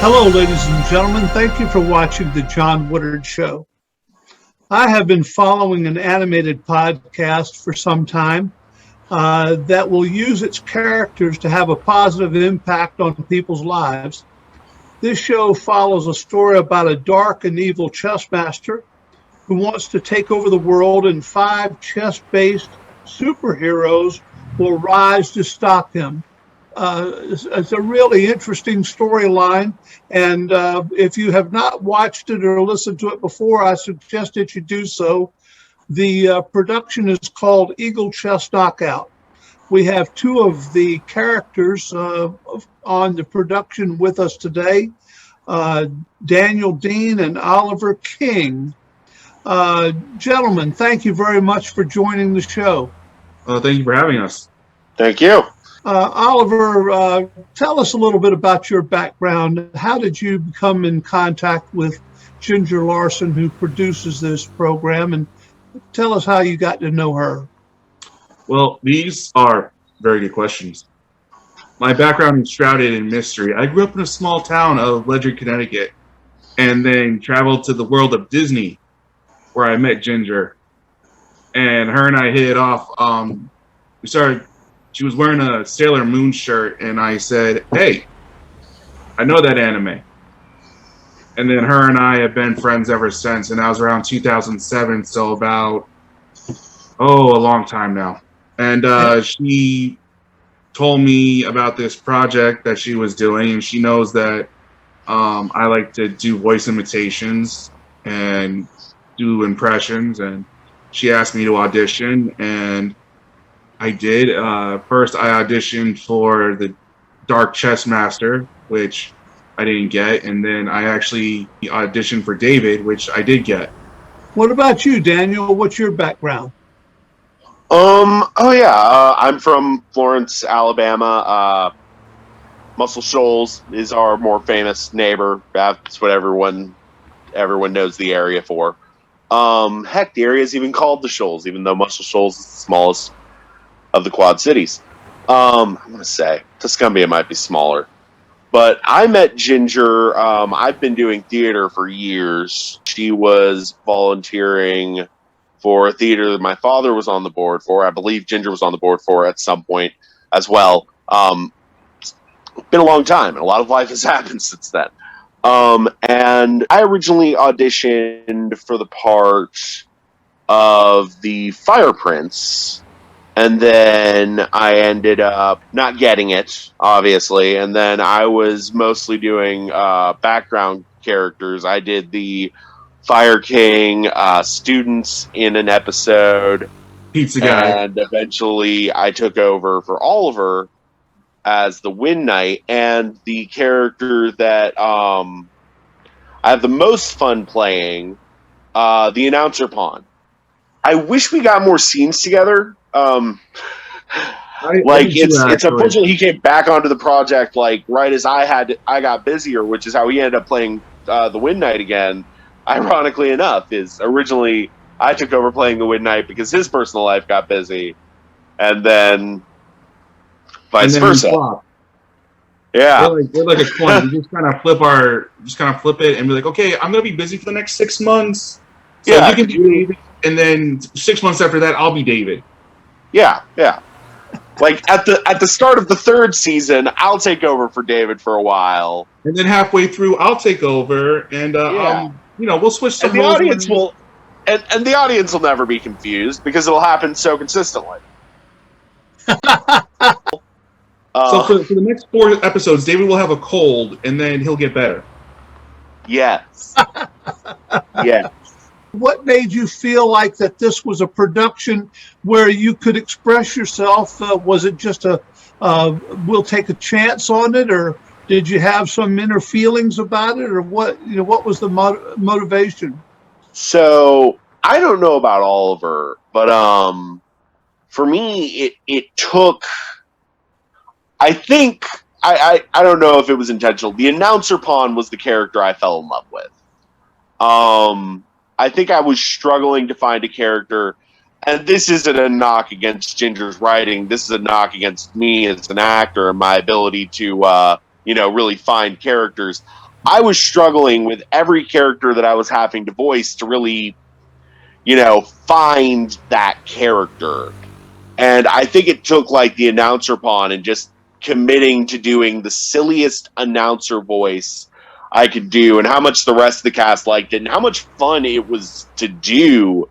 Hello, ladies and gentlemen. Thank you for watching the John Woodard Show. I have been following an animated podcast for some time that will use its characters to have a positive impact on people's lives. This show follows a story about a dark and evil chess master who wants to take over the world, and 5 chess-based superheroes will rise to stop him. It's a really interesting storyline, and if you have not watched it or listened to it before, I suggest that you do so. The production is called Eagle Chess Knockout. We have 2 of the characters on the production with us today, Daniel Dean and Oliver King. Gentlemen, thank you very much for joining the show. Thank you for having us. Thank you. Oliver, tell us a little bit about your background. How did you come in contact with Ginger Larson, who produces this program, and tell us how you got to know her? Well, these are very good questions. My background is shrouded in mystery. I grew up in a small town of Ledger, Connecticut, and then traveled to the world of Disney, where I met Ginger. And her and I hit it off. She was wearing a Sailor Moon shirt, and I said, "Hey, I know that anime." And then her and I have been friends ever since, and that was around 2007, so about, a long time now. And she told me about this project that she was doing, and she knows that I like to do voice imitations and do impressions, and she asked me to audition, and I did. First, I auditioned for the Dark Chess Master, which I didn't get, and then I actually auditioned for David, which I did get. What about you, Daniel? What's your background? I'm from Florence, Alabama. Muscle Shoals is our more famous neighbor. That's what everyone knows the area for. Heck, the area is even called the Shoals, even though Muscle Shoals is the smallest of the Quad Cities. I'm going to say Tuscumbia might be smaller. But I met Ginger. I've been doing theater for years. She was volunteering for a theater that my father was on the board for. I believe Ginger was on the board for at some point as well. It's been a long time, and a lot of life has happened since then. And I originally auditioned for the part of the Fire Prince, and then I ended up not getting it, obviously, and then I was mostly doing background characters. I did the Fire King, students in an episode, Pizza guy, and eventually I took over for Oliver as the Wind Knight, and the character that I have the most fun playing, the Announcer Pawn. I wish we got more scenes together. It's unfortunate he came back onto the project like right as I got busier, which is how he ended up playing the Wind Knight again. Ironically enough, is originally I took over playing the Wind Knight because his personal life got busy, and then vice versa. Yeah, we're like a coin. We just kind of flip it, and be like, okay, I'm gonna be busy for the next 6 months. So you can do David, and then 6 months after that, I'll be David. Yeah. Like at the start of the 3rd season, I'll take over for David for a while, and then halfway through, I'll take over, and we'll switch. And the audience will, and the audience will never be confused because it'll happen so consistently. So for the next 4 episodes, David will have a cold, and then he'll get better. Yes. Yeah. What made you feel like that this was a production where you could express yourself? Was it just we'll take a chance on it, or did you have some inner feelings about it, or what? What was the motivation? So I don't know about Oliver, but for me, it took. I think I don't know if it was intentional. The Announcer Pawn was the character I fell in love with. I think I was struggling to find a character, and this isn't a knock against Ginger's writing. This is a knock against me as an actor and my ability to, really find characters. I was struggling with every character that I was having to voice to really, find that character. And I think it took like the announcer pawn and just committing to doing the silliest announcer voice I could do, and how much the rest of the cast liked it, and how much fun it was to do,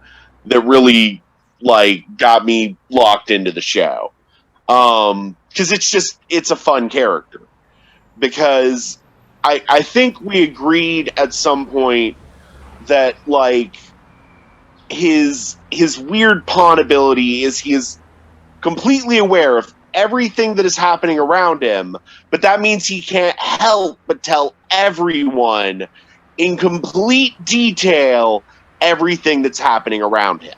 that really like got me locked into the show. Because it's a fun character. Because I think we agreed at some point that like his weird pawn ability is he is completely aware of everything that is happening around him, but that means he can't help but tell everyone in complete detail everything that's happening around him.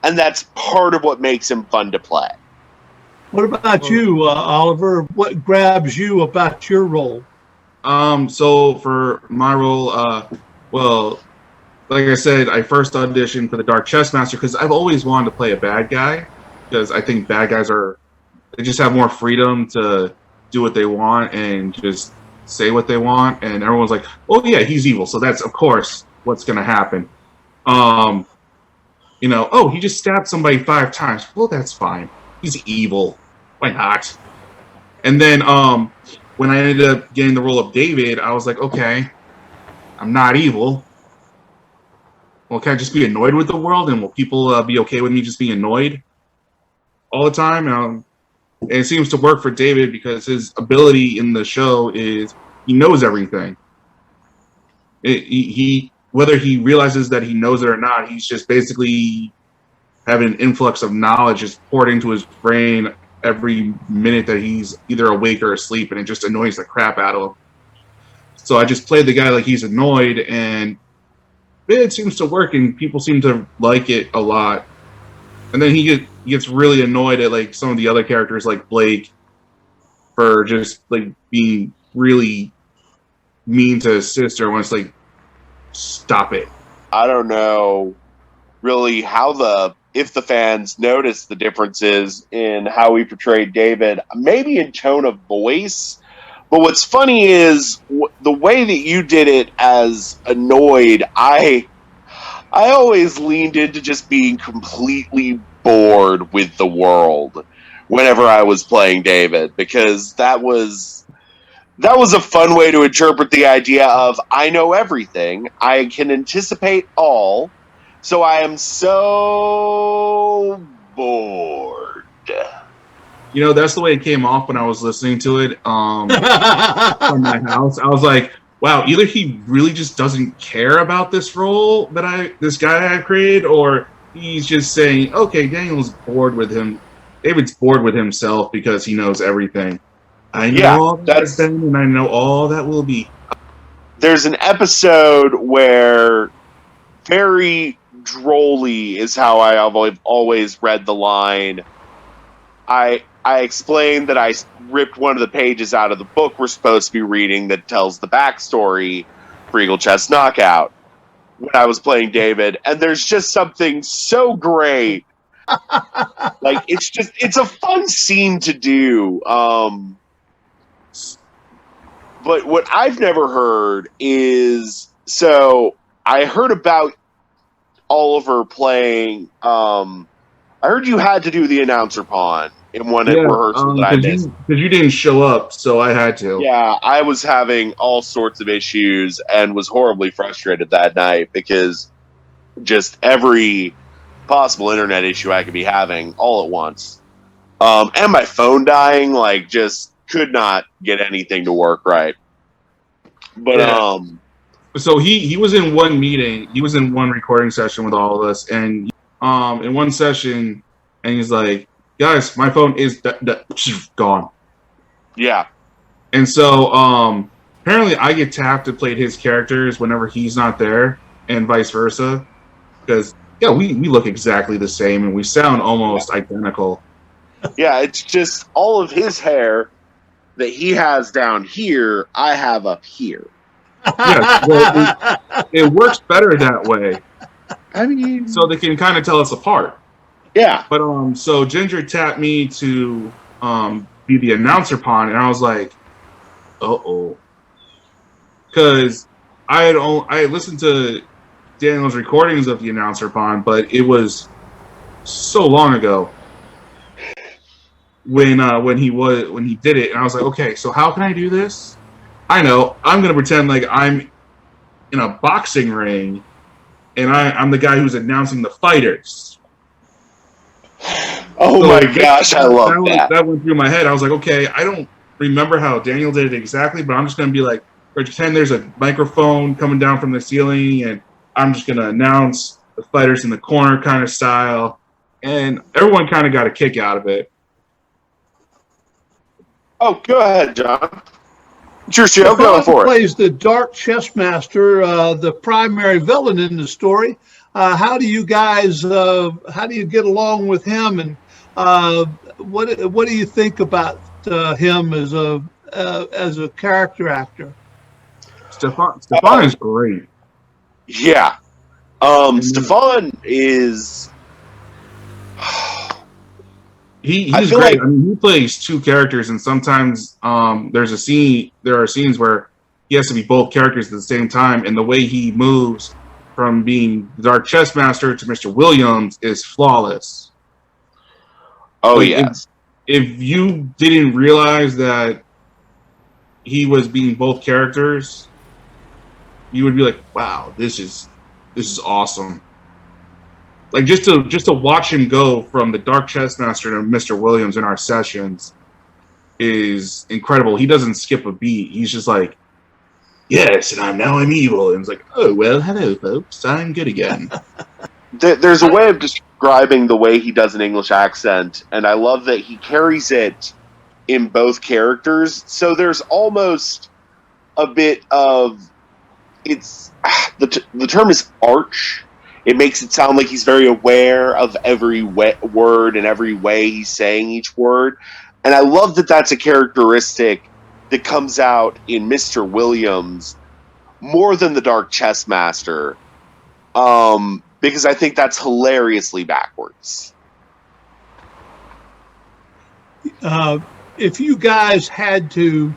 And that's part of what makes him fun to play. What about you, Oliver? What grabs you about your role? So for my role, well, like I said, I first auditioned for the Dark Chess Master because I've always wanted to play a bad guy, because I think bad guys they just have more freedom to do what they want and just say what they want, and everyone's like, oh yeah, he's evil, so that's of course what's going to happen. Oh, he just stabbed somebody 5 times. Well, that's fine. He's evil. Why not? And then when I ended up getting the role of David, I was like, okay, I'm not evil. Well, can I just be annoyed with the world, and will people be okay with me just being annoyed all the time? And it seems to work for David because his ability in the show is he knows everything. He whether he realizes that he knows it or not, he's just basically having an influx of knowledge just poured into his brain every minute that he's either awake or asleep, and it just annoys the crap out of him. So I just played the guy like he's annoyed, and it seems to work, and people seem to like it a lot. And then he gets really annoyed at like some of the other characters, like Blake, for just like being really mean to his sister. When it's like, stop it. I don't know really if the fans notice the differences in how we portrayed David, maybe in tone of voice. But what's funny is the way that you did it as annoyed. I always leaned into just being completely bored with the world whenever I was playing David, because that was a fun way to interpret the idea of I know everything, I can anticipate all, so I am so bored. That's the way it came off when I was listening to it from my house. I was like, wow, either he really just doesn't care about this role this guy I created, or he's just saying, okay, Daniel's bored with him. David's bored with himself because he knows everything. I know all that's been, and I know all that will be. There's an episode where very drolly is how I've always read the line. I explained that I ripped one of the pages out of the book we're supposed to be reading that tells the backstory for Eagle Chest Knockout when I was playing David, and there's just something so great. Like, it's a fun scene to do. But what I've never heard is, so I heard about Oliver playing, I heard you had to do the announcer pawn in one rehearsal that I missed. Because you didn't show up, so I had to. Yeah, I was having all sorts of issues and was horribly frustrated that night because just every possible internet issue I could be having all at once. And my phone dying, like, just could not get anything to work right. But, yeah. So he was in one meeting, he was in one recording session with all of us, and in one session, and he's like, guys, my phone is gone. Yeah. And so apparently I get tapped to play his characters whenever he's not there, and vice versa, because we look exactly the same and we sound almost identical. Yeah, it's just all of his hair that he has down here, I have up here. Yeah, well, it works better that way. I mean, so they can kind of tell us apart. Yeah. But so Ginger tapped me to be the announcer pawn, and I was like, uh-oh. because I had listened to Daniel's recordings of the announcer pond, but it was so long ago when he did it, and I was like, okay, so how can I do this? I know I'm gonna pretend like I'm in a boxing ring, and I'm the guy who's announcing the fighters. Oh So my gosh, I love that. That went through my head. I was like, okay, I don't remember how Daniel did it exactly, but I'm just gonna be like, pretend there's a microphone coming down from the ceiling, and I'm just gonna announce the fighters in the corner kind of style, and everyone kind of got a kick out of it. Oh, go ahead, John. It's your show. Go for it. Plays the Dark Chess Master, the primary villain in the story. How do you guys? How do you get along with him? And what do you think about him as a character actor? Stefan is great. Yeah, Stefan is. He's great. I mean, he plays two characters, and sometimes there are scenes where he has to be both characters at the same time, and the way he moves from being the Dark Chess Master to Mr. Williams is flawless. Oh, yes. If you didn't realize that he was being both characters, you would be like, wow, this is awesome. Like just to watch him go from the Dark Chess Master to Mr. Williams in our sessions is incredible. He doesn't skip a beat. He's just like, yes, and I'm evil. And it's like, oh, well, hello, folks. I'm good again. There's a way of describing the way he does an English accent, and I love that he carries it in both characters. So there's almost a bit of the term is arch. It makes it sound like he's very aware of every word and every way he's saying each word. And I love that that's a characteristic that comes out in Mr. Williams more than the Dark Chess Master, because I think that's hilariously backwards. If you guys had to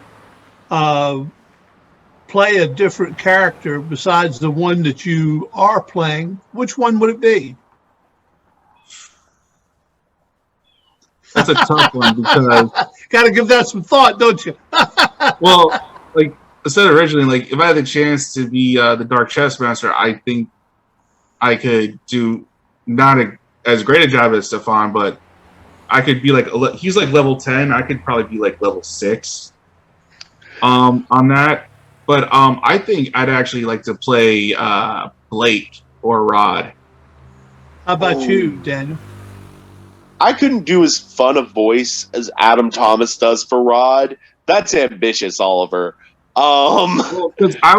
play a different character besides the one that you are playing, which one would it be? That's a tough one because got to give that some thought, don't you? well, like I said originally, like if I had the chance to be the Dark Chess Master, I think I could do not as great a job as Stefan, but I could be like he's like level 10. I could probably be like level 6 on that. But I think I'd actually like to play Blake or Rod. How about you, Daniel? I couldn't do as fun a voice as Adam Thomas does for Rod. That's ambitious, Oliver. Because I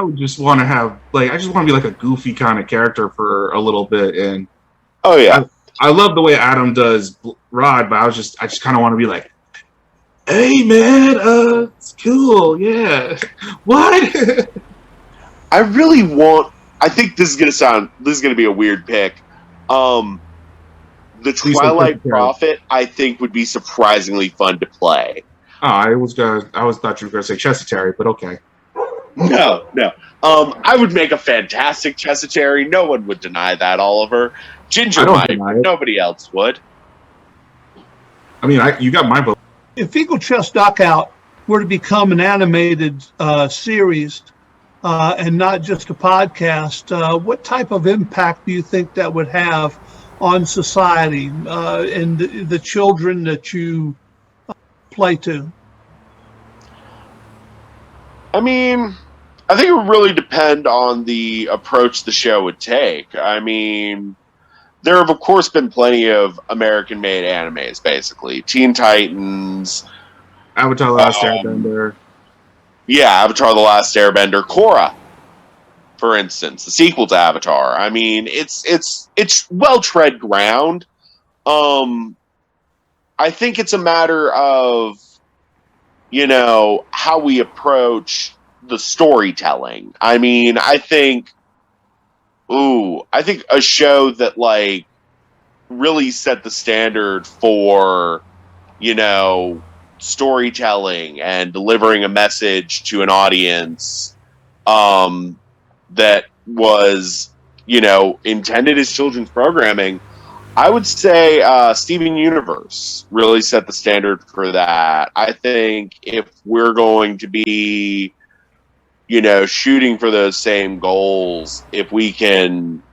would just want to have I just want to be like a goofy kind of character for a little bit, and oh yeah, I love the way Adam does Rod, but I just kind of want to be like, hey man, it's cool, yeah. What? I think this is gonna be a weird pick. The Twilight Prophet, I think, would be surprisingly fun to play. Oh, I thought you were gonna say Chessitary, but okay. No. I would make a fantastic Chessitary. No one would deny that, Oliver. Ginger might, but nobody else would. I mean, you got my vote. If Eagle Chess Knockout were to become an animated series and not just a podcast, what type of impact do you think that would have on society and the children that you play to? I mean, I think it would really depend on the approach the show would take. I mean, there have, of course, been plenty of American-made animes, basically. Teen Titans. Avatar The Last Airbender. Yeah, Avatar The Last Airbender. Korra, for instance, the sequel to Avatar. I mean, it's well-tread ground. I think it's a matter of, how we approach the storytelling. I mean, I think a show that really set the standard for, storytelling and delivering a message to an audience that was, intended as children's programming. I would say Steven Universe really set the standard for that. I think if we're going to be, shooting for those same goals, if we can,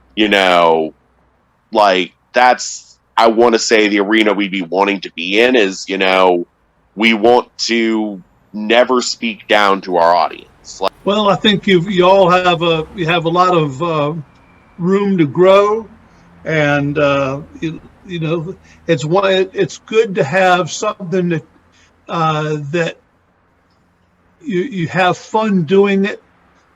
that's, I want to say the arena we'd be wanting to be in is, we want to never speak down to our audience. Well, I think you all have a lot of room to grow, and it's good to have something that you have fun doing it,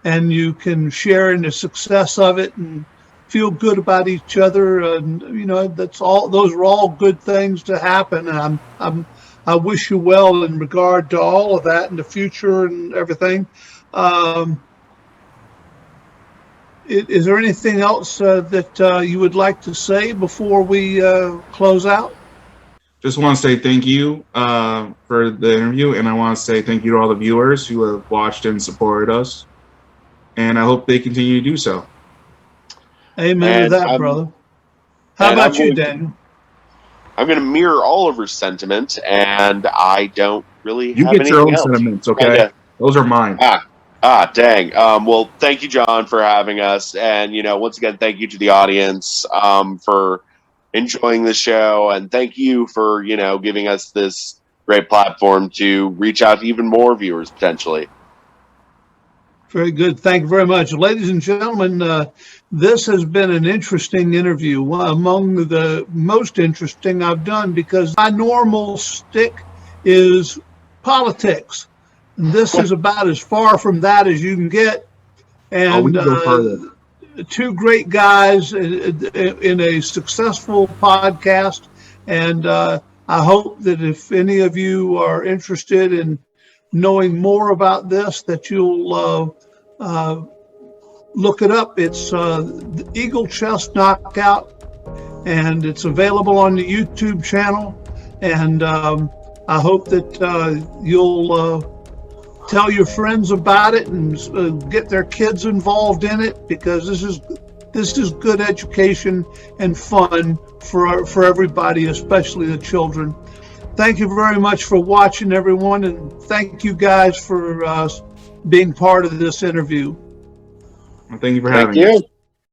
and you can share in the success of it and feel good about each other, and those are all good things to happen. And I wish you well in regard to all of that in the future and everything. Is there anything else that you would like to say before we close out? Just want to say thank you for the interview, and I want to say thank you to all the viewers who have watched and supported us, and I hope they continue to do so. Amen to that, brother. How about you, Daniel? I'm going to mirror Oliver's sentiment, and I don't really have anything else. You get your own sentiments, okay? Those are mine. Dang. Well, thank you, John, for having us. And, once again, thank you to the audience for enjoying the show. And thank you for, giving us this great platform to reach out to even more viewers, potentially. Very good. Thank you very much. Ladies and gentlemen, this has been an interesting interview, among the most interesting I've done, because my normal stick is politics. And this is about as far from that as you can get. And we can go further. Two great guys in a successful podcast. And I hope that if any of you are interested in knowing more about this, that you'll look it up. It's the Eagle Chest Knockout, and it's available on the YouTube channel. And I hope that you'll tell your friends about it and get their kids involved in it, because this is good education and fun for everybody, especially the children. Thank you very much for watching, everyone, and thank you guys for being part of this interview. Well, thank you for having me.